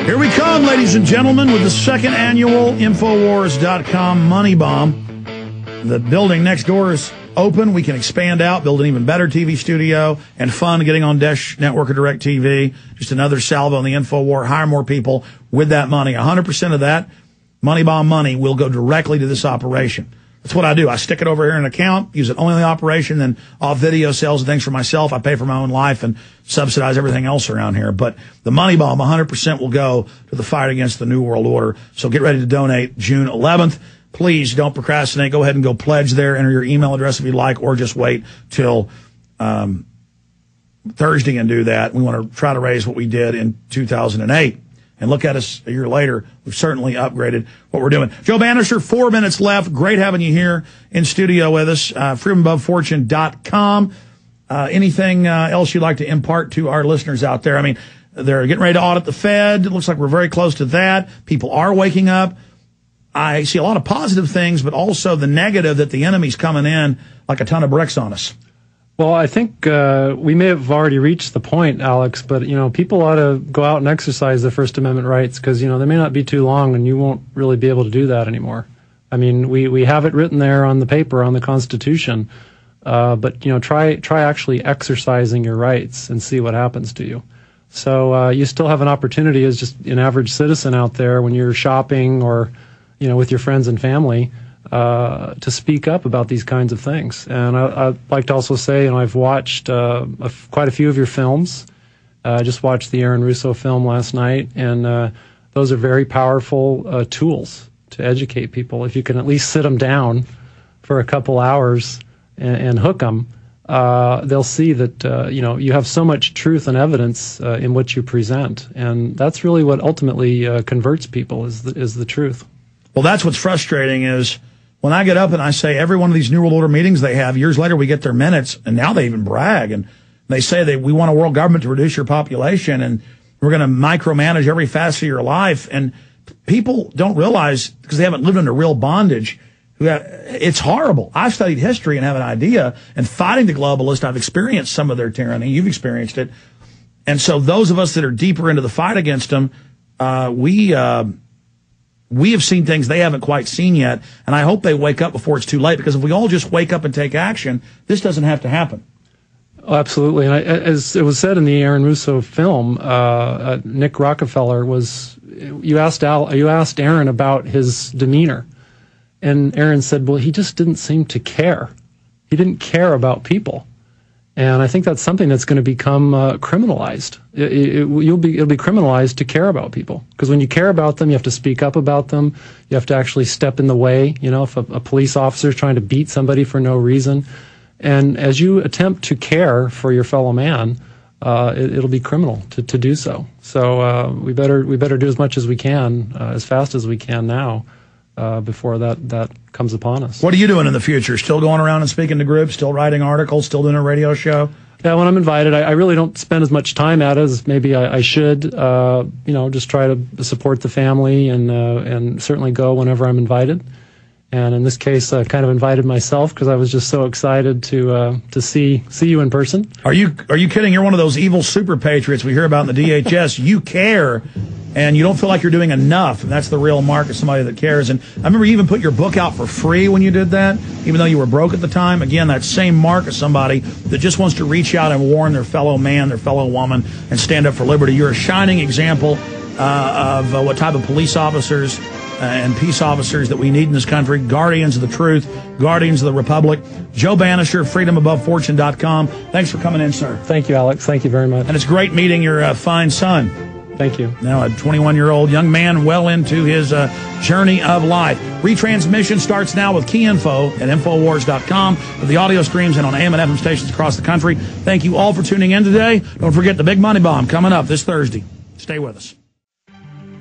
Here we come, ladies and gentlemen, with the second annual Infowars.com Money Bomb. The building next door is open. We can expand out, build an even better TV studio, and fun getting on Dish Network or Direct TV. Just another salvo on the Infowar. Hire more people with that money. 100% of that Money Bomb money will go directly to this operation. That's what I do. I stick it over here in an account, use it only in the operation, then off video sales and things for myself. I pay for my own life and subsidize everything else around here. But the Money Bomb, 100% will go to the fight against the New World Order. So get ready to donate June 11th. Please don't procrastinate. Go ahead and go pledge there. Enter your email address if you'd like, or just wait till Thursday and do that. We want to try to raise what we did in 2008. And look at us a year later. We've certainly upgraded what we're doing. Joe Banister, 4 minutes left. Great having you here in studio with us. FreedomAboveFortune.com. Anything else you'd like to impart to our listeners out there? I mean, they're getting ready to audit the Fed. It looks like we're very close to that. People are waking up. I see a lot of positive things, but also the negative that the enemy's coming in like a ton of bricks on us. Well, I think we may have already reached the point, Alex, but, people ought to go out and exercise their First Amendment rights because, they may not be too long and you won't really be able to do that anymore. I mean, we have it written there on the paper, on the Constitution, but, try actually exercising your rights and see what happens to you. So you still have an opportunity as just an average citizen out there when you're shopping or, with your friends and family, to speak up about these kinds of things. And I'd like to also say, I've watched quite a few of your films. I just watched the Aaron Russo film last night, and those are very powerful tools to educate people. If you can at least sit them down for a couple hours and hook them, they'll see that you have so much truth and evidence in what you present, and that's really what ultimately converts people is the truth. Well, that's what's frustrating is when I get up and I say every one of these New World Order meetings they have, years later we get their minutes, and now they even brag, and they say we want a world government to reduce your population, and we're going to micromanage every facet of your life. And people don't realize, because they haven't lived under real bondage, it's horrible. I've studied history and have an idea, and fighting the globalists, I've experienced some of their tyranny. You've experienced it. And so those of us that are deeper into the fight against them, we have seen things they haven't quite seen yet, and I hope they wake up before it's too late, because if we all just wake up and take action, this doesn't have to happen. Oh, absolutely. And as it was said in the Aaron Russo film, Nick Rockefeller you asked Aaron about his demeanor, and Aaron said, well, he just didn't seem to care. He didn't care about people. And I think that's something that's going to become criminalized. It'll be criminalized to care about people, because when you care about them, you have to speak up about them. You have to actually step in the way. If a police officer is trying to beat somebody for no reason, and as you attempt to care for your fellow man, it'll be criminal to do so. So we better do as much as we can, as fast as we can now, before that comes upon us. What are you doing in the future? Still going around and speaking to groups, still writing articles, still doing a radio show? Yeah, when I'm invited, I really don't spend as much time at it as maybe I should. Just try to support the family and certainly go whenever I'm invited. And in this case, I kind of invited myself because I was just so excited to see you in person. Are you kidding? You're one of those evil super patriots we hear about in the DHS. You care, and you don't feel like you're doing enough. And that's the real mark of somebody that cares. And I remember you even put your book out for free when you did that, even though you were broke at the time. Again, that same mark of somebody that just wants to reach out and warn their fellow man, their fellow woman, and stand up for liberty. You're a shining example of what type of police officers and peace officers that we need in this country, guardians of the truth, guardians of the republic. Joe Banister, FreedomAboveFortune.com. Thanks for coming in, sir. Thank you, Alex. Thank you very much. And it's great meeting your fine son. Thank you. Now a 21-year-old young man well into his journey of life. Retransmission starts now with key info at Infowars.com, with the audio streams and on AM and FM stations across the country. Thank you all for tuning in today. Don't forget the Big Money Bomb coming up this Thursday. Stay with us.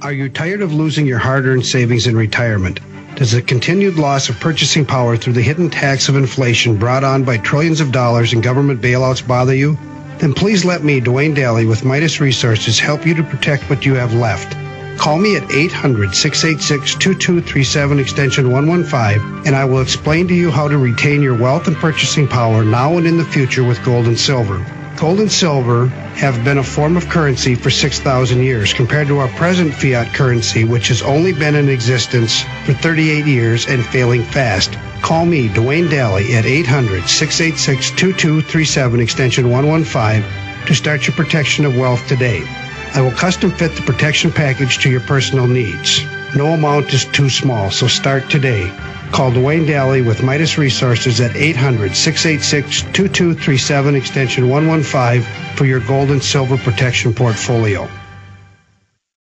Are you tired of losing your hard-earned savings in retirement? Does the continued loss of purchasing power through the hidden tax of inflation brought on by trillions of dollars in government bailouts bother you? Then please let me, Dwayne Daly with Midas Resources, help you to protect what you have left. Call me at 800-686-2237 extension 115, and I will explain to you how to retain your wealth and purchasing power now and in the future with gold and silver. Gold and silver have been a form of currency for 6,000 years compared to our present fiat currency, which has only been in existence for 38 years and failing fast. Call me, Dwayne Daly, at 800-686-2237, extension 115, to start your protection of wealth today. I will custom fit the protection package to your personal needs. No amount is too small, so start today. Call Dwayne Daly with Midas Resources at 800-686-2237, extension 115 for your gold and silver protection portfolio.